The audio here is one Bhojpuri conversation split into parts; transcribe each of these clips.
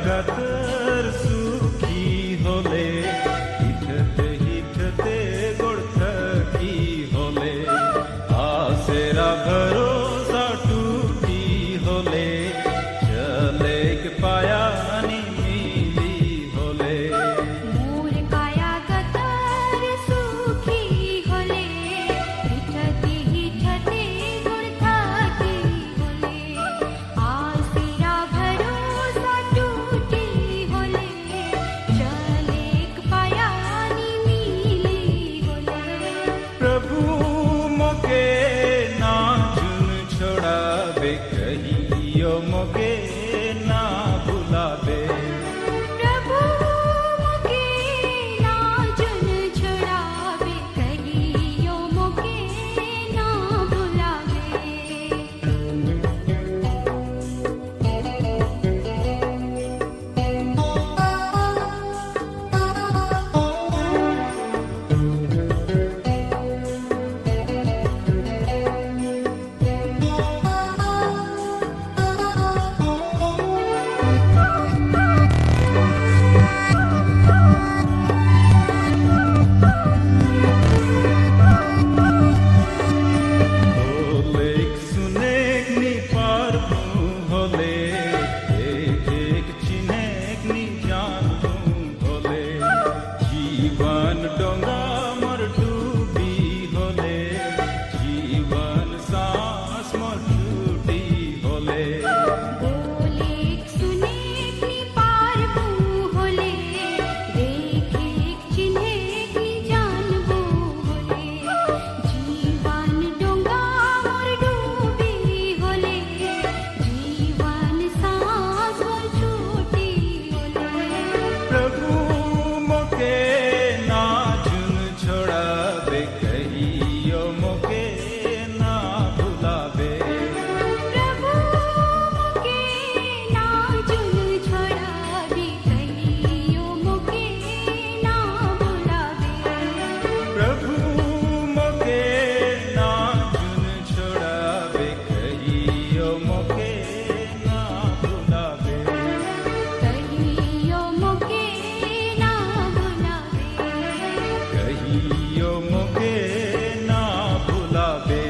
गातर सुखी होले हिठते हिठते गोड़ थकी होले आसेरा भरोसा टूटी होले चले के पाया नी मिली होले मोर काया गतर सुखी होले हिठते हिठते गोड़ थकी होले आसेरा भरोसा टूटी होले चले के पाया नी मिली होले प्रभु मोके ना चुन छोड़ावे कहियो मोके ना भुलावे प्रभु मोके ना जुन छुड़ावे कहियो मोके ना भुलावे होले सुने नी पारबू होले एक एक चिन्हेक नी जानू होले जीवन डोंगा मोर डूबी होले जीवन सांस मोर छूटी होले बोले सुने की पारबू होले देखे चिन्हे की जानबू होले जीवन डोंगा मोर डूबी होले जीवन सांस मोर छूटी होले प्रभु मोके ना चुन छोड़ावे कहियो मोके ना भुलावे प्रभु मोके ना जुन छोड़ावे कहियो मोके ना भुलावे प्रभु मोके ना चुन छोड़ावे कहियो मोके ना भुलावे कहियो मोके ना भुलावे कहियो मोके ना भुलावे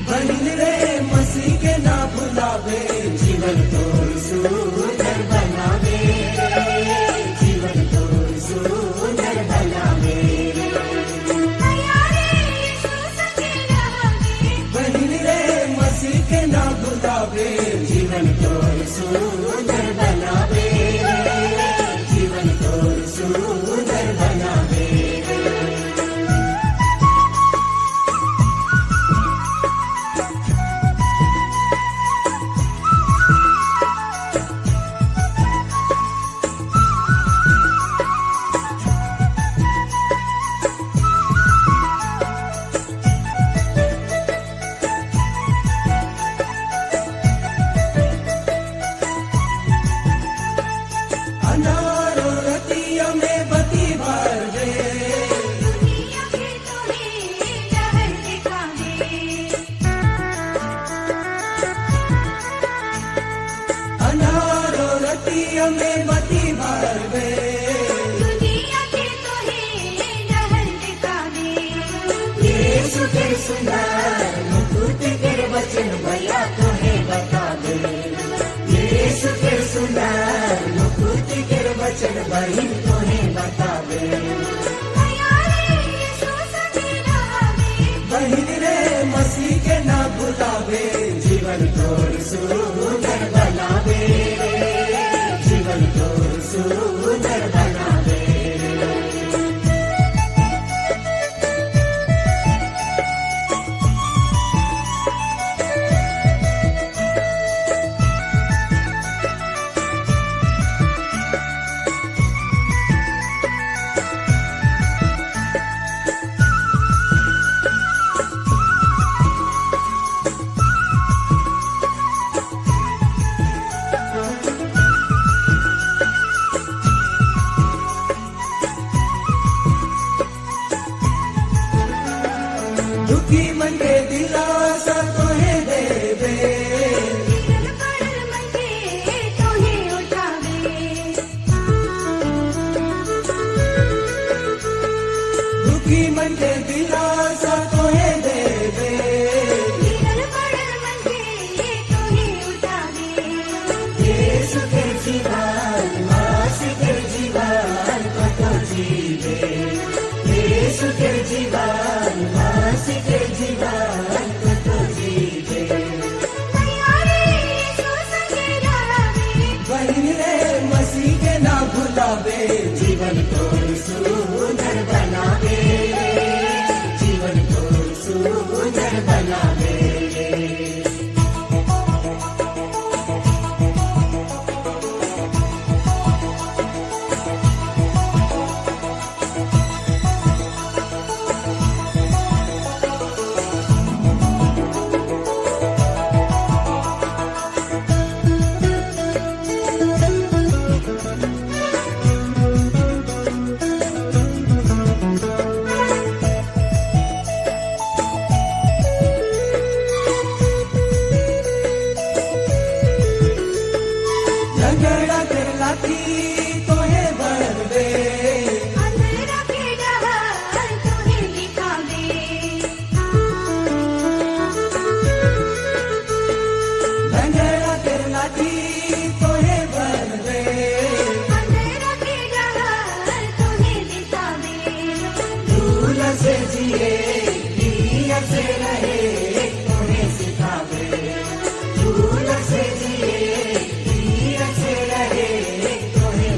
बहिन रे मसीह के ना भुलावे जीवन तो सुंदर बनावे जीवन तो सुंदर बनावे बहिन रे मसीह के ना भुलावे जीवन तो सुंदर बनावे जीवन तो सुंदर बनावे अनारो रतिया में बती भर दे दुनिया के तोहे जहर दिखावे अनारो रतिया में बती भर दे दुनिया के तोहे जहर दिखावे यीशु के सुंदर मुकुट के वचन भैया तोहे बता दे यीशु के सुंदर मुकुट के वचन बहिन तोहे बता दे दयाले मन के दिलासा तोहे देवे जीवन पड़ल मन के तोहे उठावे दुखी मन के दिलासा तोहे देवे जीवन पड़ल मन के तोहे उठावे यीशु के जीवन मसीह के जीवन कतो जीवे यीशु के जीवन मसीह के जीवन कतो जीवे तैयारी यीशु संगे रहावे बहिन रे मसीह के ना भुलावे जीवन को सुंदर बनावे जीवन को सुंदर बनावे झगड़ा कर लाती तोहे बरवे अंधेरा के डहर तोहे दिखावे झगड़ा कर लाती तोहे बरवे अंधेरा के डहर तोहे दिखावे दूर से जिए नियत से रहे तोहे सिखावे दूर से जिए नियत से रहे तोहे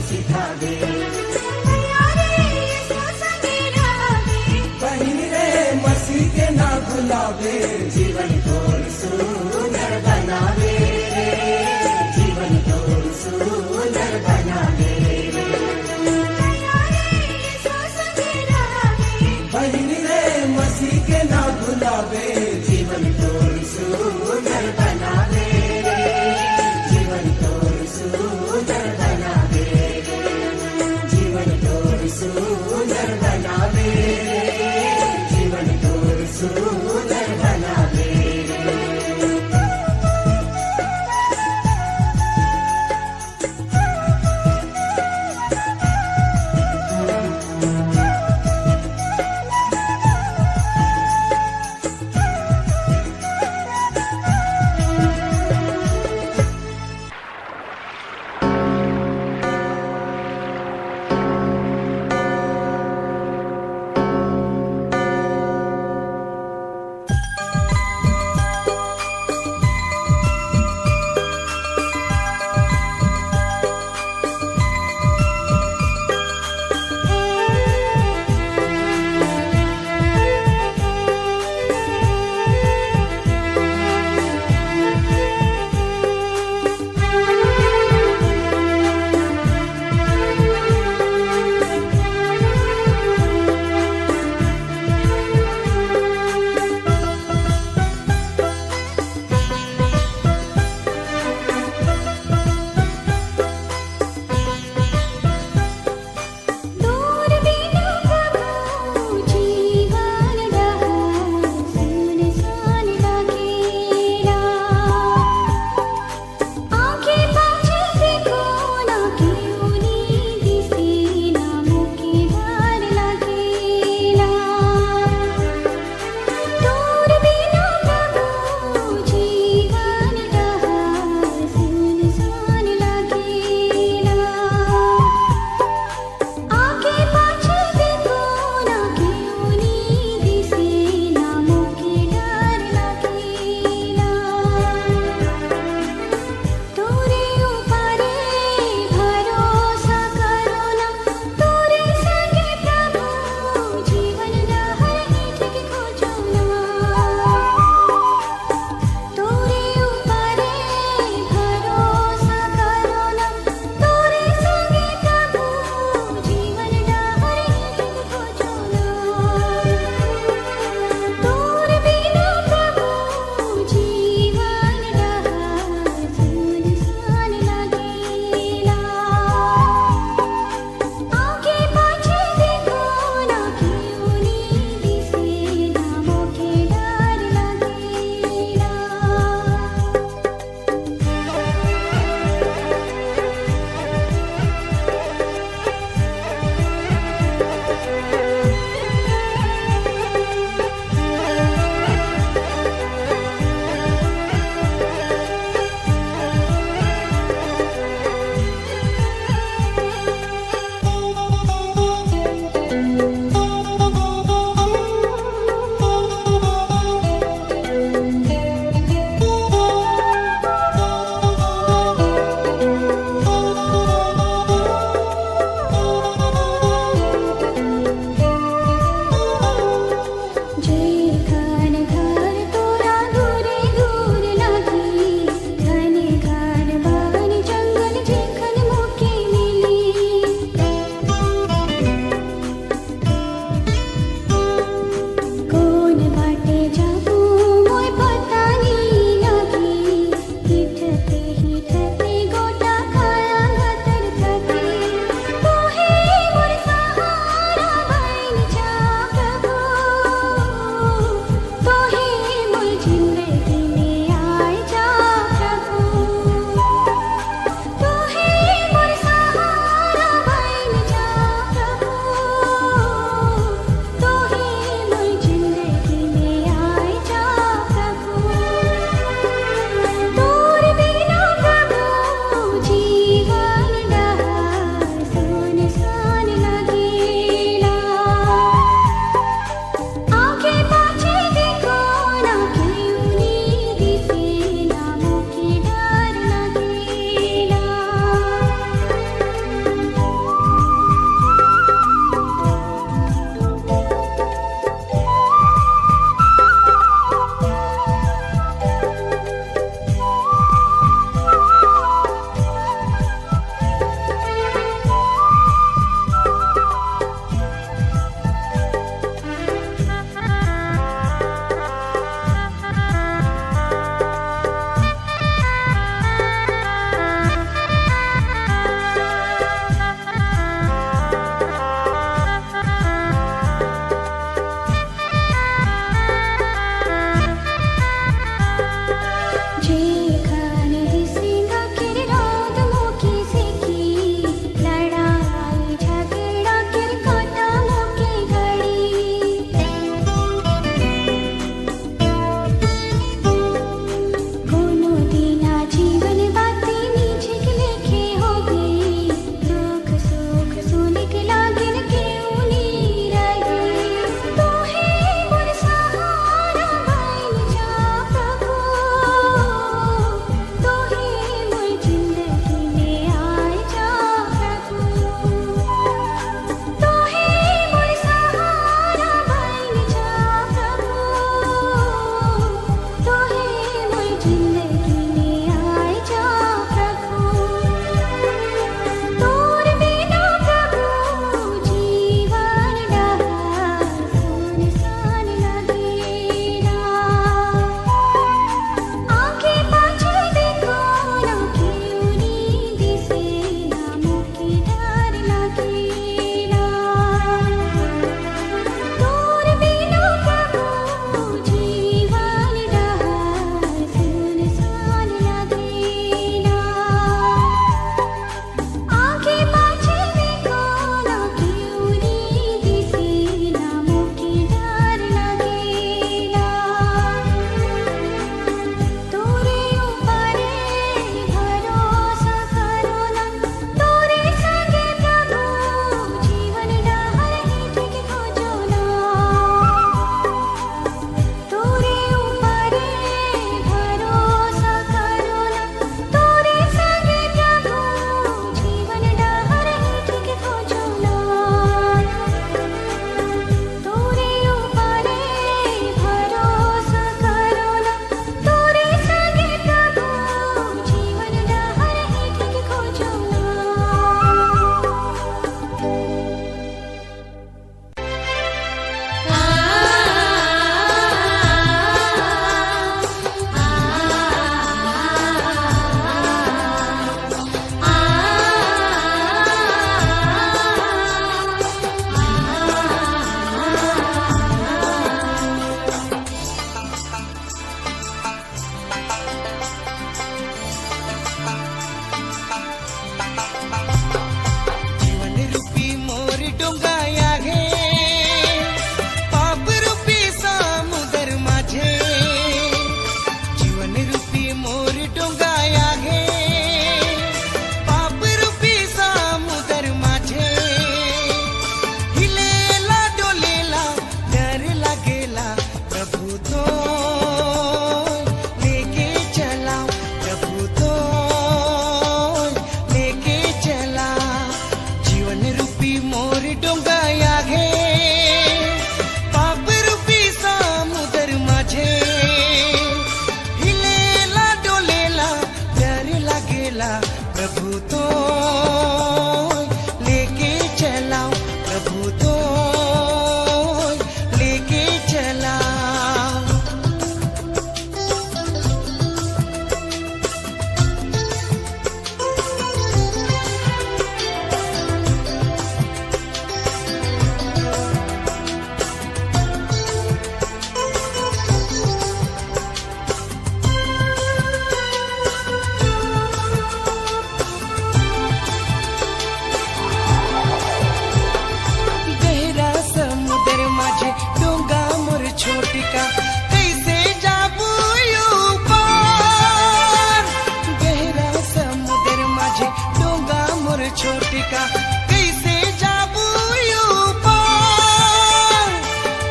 का कैसे जाबू यूं पार।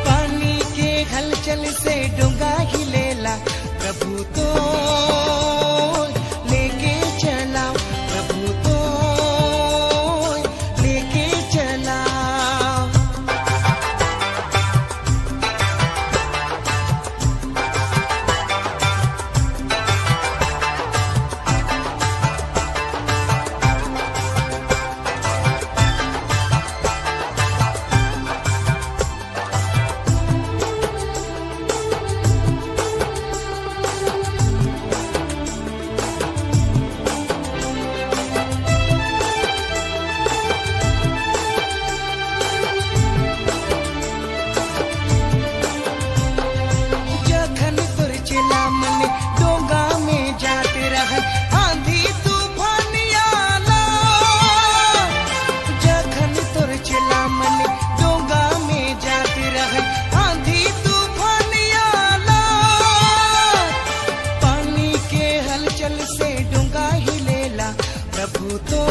पानी के हलचल से डूंगा हिलेला प्रभु तो लेके चला, प्रभु तो लेके चला। जखन तुर चला मन डोंगा में जाते रहन आंधी तूफान आला। जखन तुर चला मन डोंगा में जाते रहन आंधी तूफान आला। पानी के हलचल से डोंगा हिलेला प्रभु तो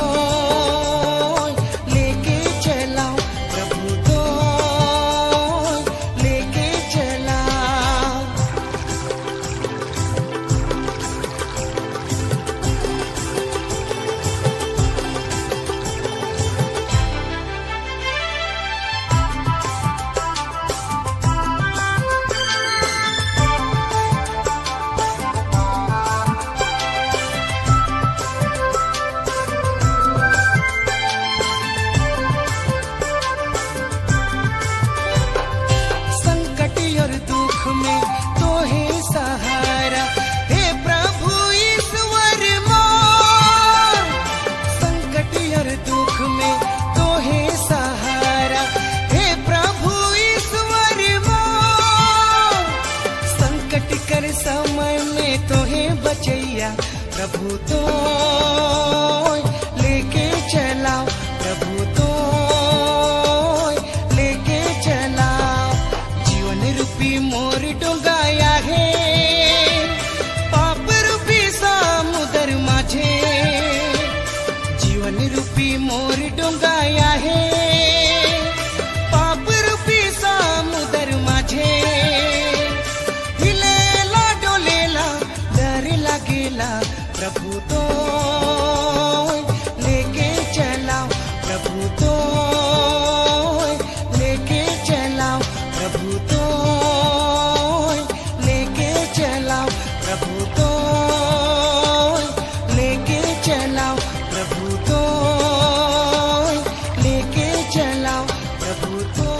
लेके चला, प्रभु तो लेके चला। संकट और दुख में तो है सहारा, हे प्रभु ईश्वर मोर। संकट और दुख में तो है सहारा, हे प्रभु ईश्वर मोर। संकट कर समय में तो है बचैया प्रभु तो लेके चला, प्रभु तो लेके चला। जीवन रूपी मोर डोंगाया है पाप रूपी समुद्र माझे। जीवन रूपी मोर डोंगाया है पाप रूपी समुद्र माझे। हिलेला डोलेला डर लागेला प्रभु तो लेके चला, प्रभु तो लेके चला, प्रभु तो लेके चला, प्रभु तो लेके चला, प्रभु तो लेके चला, प्रभु तो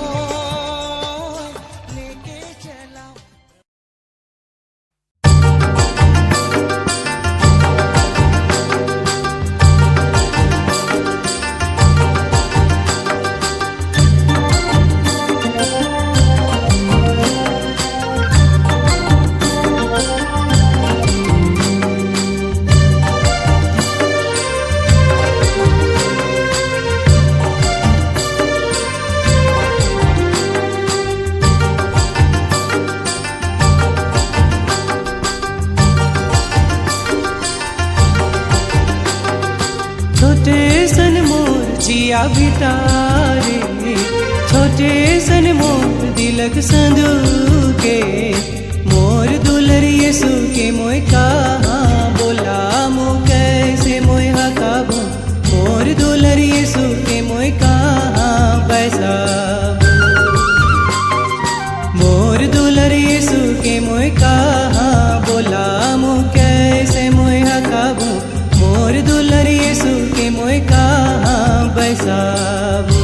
लेके चला। छोटे सन मोर जिया बितारे, छोटे सन मोर दिलक संदूके। मोर दुलर यीशु के मोय कहाँ बोला मो कैसे मोय हकाबो। मोर दुलर यीशु के मोय कहाँ पैसा। मोर दुलर यीशु के मोय कहाँ बोला मो कैसे मोय हकाबो। मोर दुलर यीशु के मोय कहाँ बसाबो।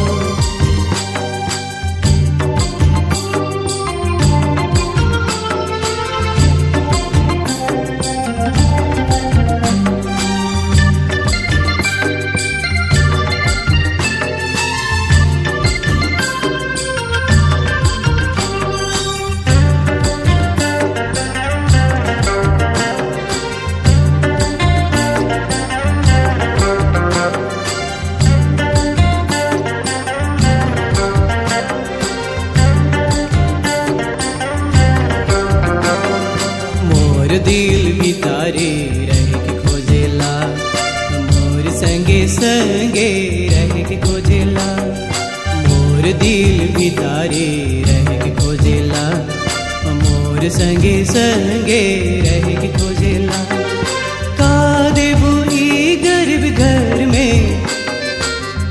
दिल भितारे रह के खोजेला मोर संगे संगे रह के खोजेला का देबू ई गरीब घर में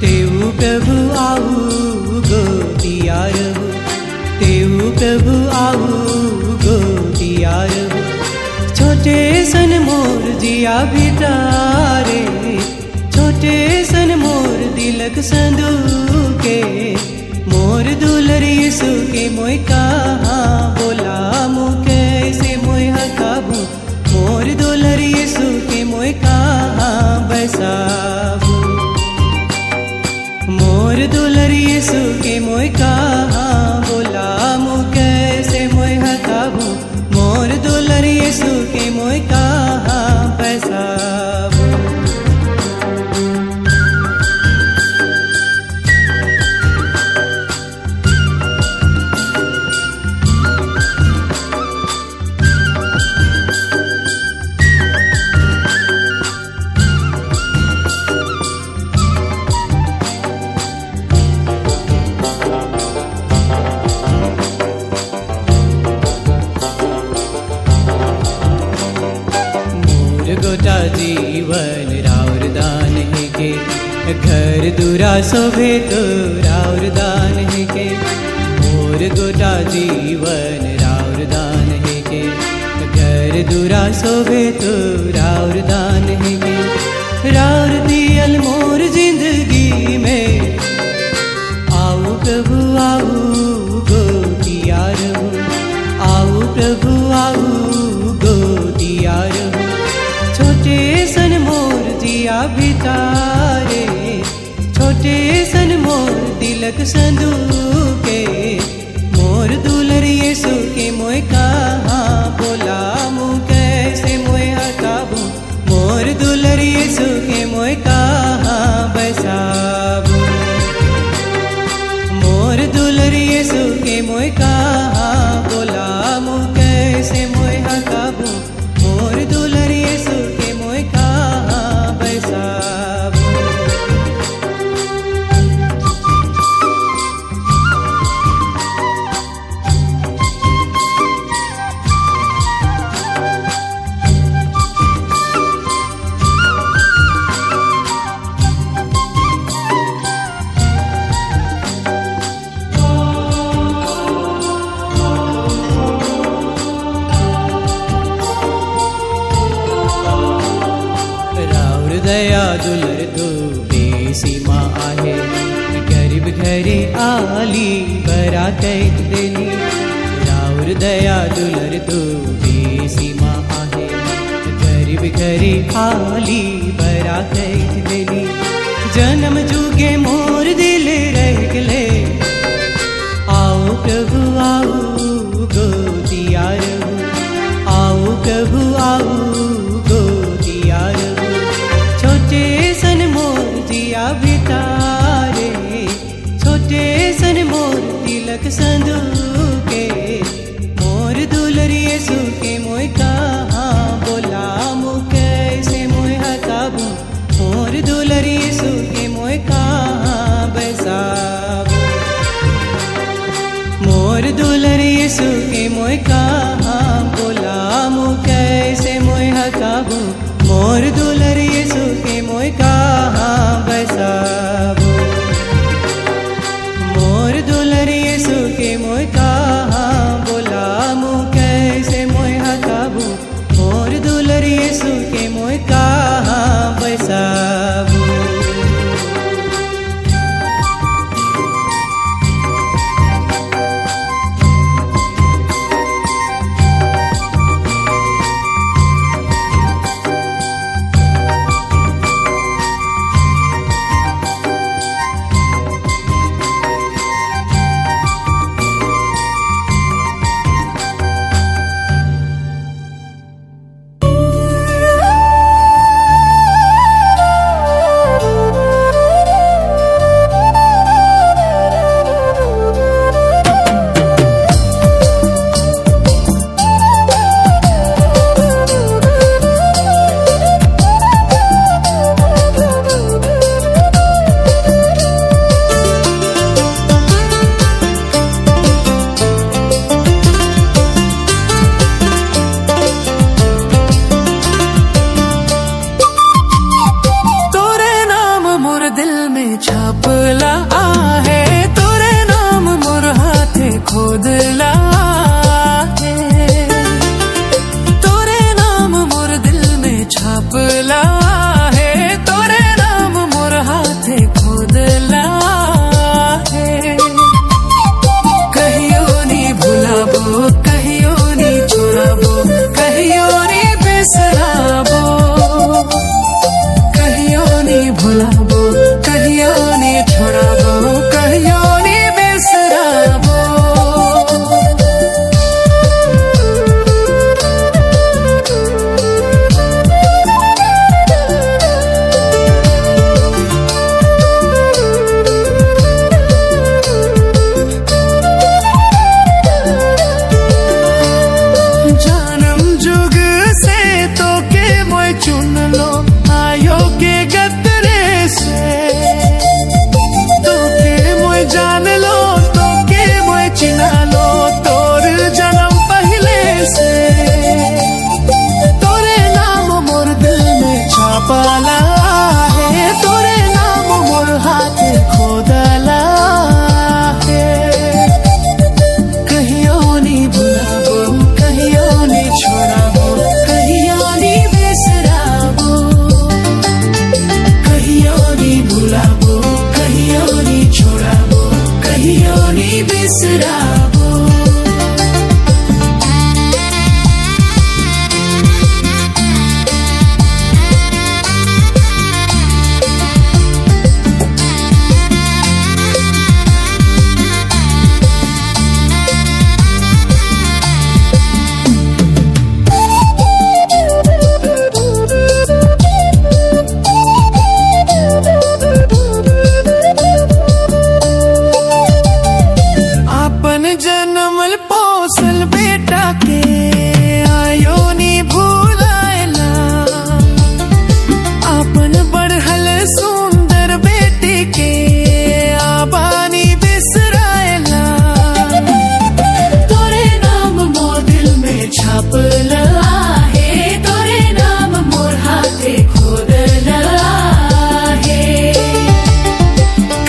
तेऊ प्रभु आऊ गोदिया रहू तेऊ प्रभु आऊ गोदिया रहू छोटे सन मोर जिया भितारे छोटे सन मोर दिलक संदूके मोर दुलर यीशु के मोय कहाँ बोला मुँह कैसे मोय हकाबू मोर दुलर यीशु के मोय कहाँ बसाबू मोर दुलर यीशु के मोय कहाँ बोला मुँह कैसे मोय हकाबू मोर दुलर यीशु के मोय कहाँ बसाबू गोटा जीवन राउर दान है के घर दूरा शोभे तो राउर दान है के मोर गोटा जीवन राउर दान है के घर दूरा शोभे तो राउर दान है के राउर दियल मोर जिंदगी में आओ प्रभु आओ गोदिया रहू आओ प्रभु आओ गोदिया रहू छोटे सन मोर जिया भितारे छोटे सन मोर दिलक संदूके मोर दुलर यीशु के मोय कहाँ बोला मुँह कैसे मोय हकाबू मोर दुलर यीशु के मोय कहाँ बसाबू मोर दुलर यीशु के मोय कहाँ बोला मुँह कैसे मोय हकाबू मोर दुलर यीशु के मोय कहाँ बसाबू दया दुलर तो बेसीमा आहे गरीब घरे आली बरा कैद देनी राउर दया दुलर तो बेसीमा आहे गरीब घरे आली बरा कैद देनी जन्म जुगे मोर दिल रह गले आओ प्रभु आओ गोदिया रहू आओ प्रभु आओ गोदिया रहू छोटे सन मोर जिया भितारे छोटे सन मोर तिलक संदूके मोर दुलर यीशु के मोय कहाँ बोला मुँह कैसे मोय हकाबू मोर दुलर यीशु के मोय कहाँ बसाबू मोर दुलर यीशु के मोय कहाँ बोला मुँह कैसे मोय हकाबू मोर दुलर यीशु के मोय कहाँ बसाबू मोर दुलर यीशु के मोय कहाँ बोला मुँह कैसे मोय हकाबू मोर दुलर यीशु के मोय कहाँ बसाबू भूला आहे तोरे नाम मोर हाथे खोदला है तोरे नाम मोर दिल में छापला है तोरे नाम मोर हाथे खोदला है कहियो नी भुलाबो कहियो नी छोड़ाबो कहियो नी बिसराबो कहियो नी भुलाबो कहियो नी छोड़ाबो कहियो नी बिसराबो जानम जुग से तो के मोय चुन लो आयो के गतरे से तो के मोय जान लो तो के मोय चिना लो तोर जन्म पहले से तोरे नाम मोर दिल में छापाला है तोरे नाम मोर हाथ खोदला है कहियो नी भुलाबो कहियो नी छोड़ाबो कहियो नी बिसराबो कहियो नी भुलाबो कहियो नी छोड़ाबो कहियो नी बिसराबो आपन जन्मल पोसल बेटा के आयो नी भूलायला आपन बढ़हल सुंदर बेटी के आबानी बिसरायला तोरे नाम मोर दिल में छापला है तोरे नाम मोर हाथे खोदला है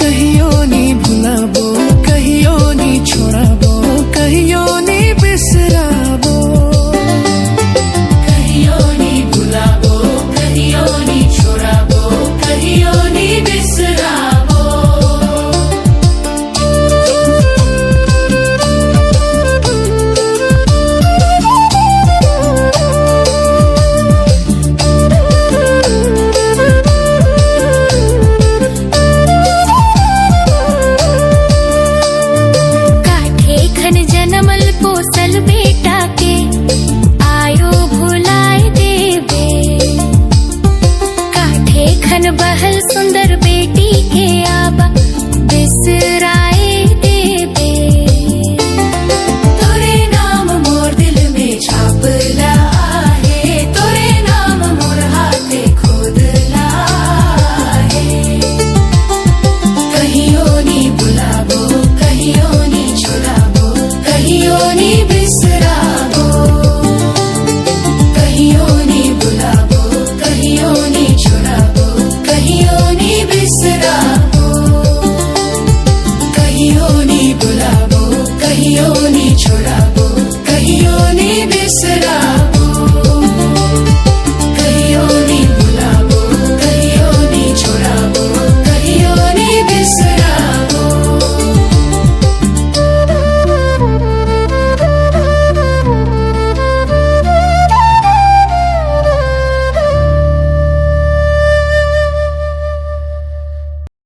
कहियो नी भुलाबो कहियो नी छोड़ाबो कहियो नी बिसराबो कहियो नी भुलाबो कहियो नी छोड़ाबो कहियो नी बिसराबो काठे खन जनमल पोसल बेटा के आयो भुलाए देबे काठे खन बहल सुंदर बेटी के आबा बिसराए देबे तोरे नाम मोर दिल में छापला है तोरे नाम मोर हाथे खोदला है कहियो नी भुलाबो कहियो नी छोड़ाबो कहियो नी बिसराबो कहियो नी भुलाबो कहियो नी छोड़ाबो कहियो नी बिसराबो कहियो नी भुलाबो कहियो नी छोड़ाबो